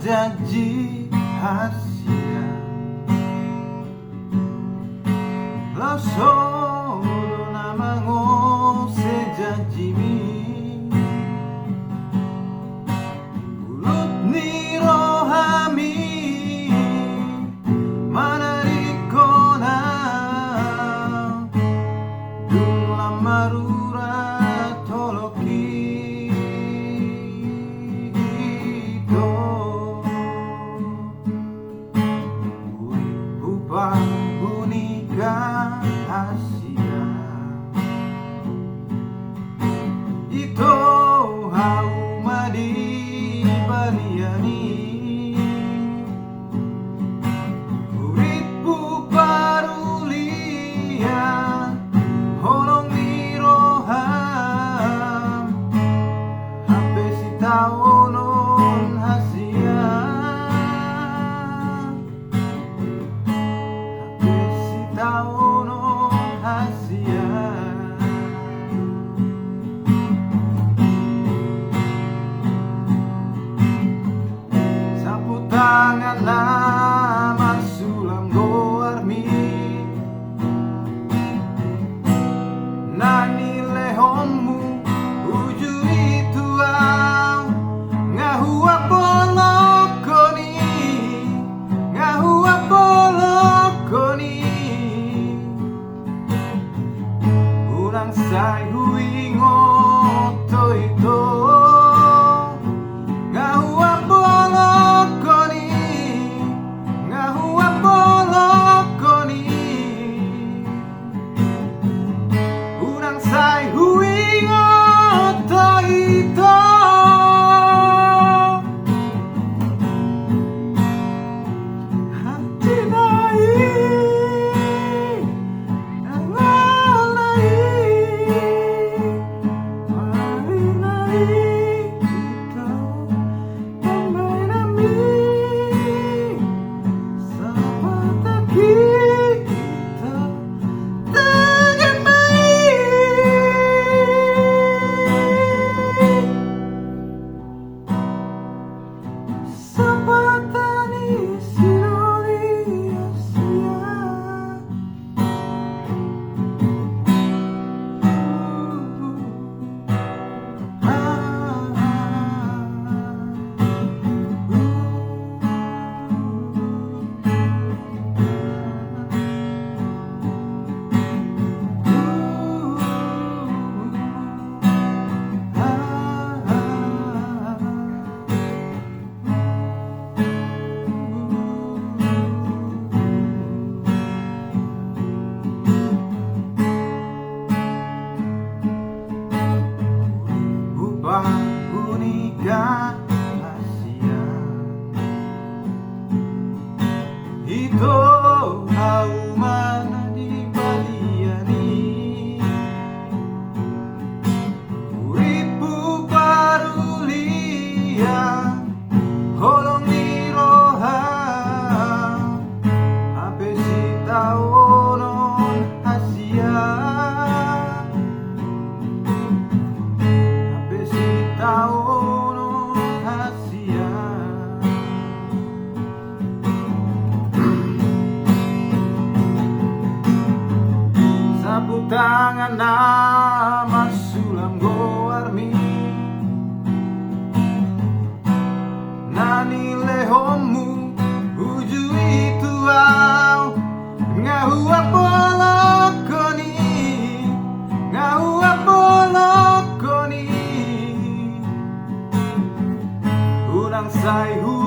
janji hasia lo solo namango se janjimi ulut ni rohami manarikona dung lamarura toloki Asia ito haumadi baliani uritpu parulia holong miroham hape si taonon hasia hape si taonon hasia sapu tangan lama sulam goarmi nani lehonmu uju itu au ngahua polokoni ngahua polokoni urang sai hui ngoto ito ngahua polokoni ngahua polokoni urang sai hui ngoto ito hati Unika Asia ito haumana di baliani uripu parulia holong miroha hape si taonon hasia hape si taonon hasia sapu tangan nama sulam goarmi nani lehonmu uju itu au ngahua polokoni ngahua polokoni urang sai hu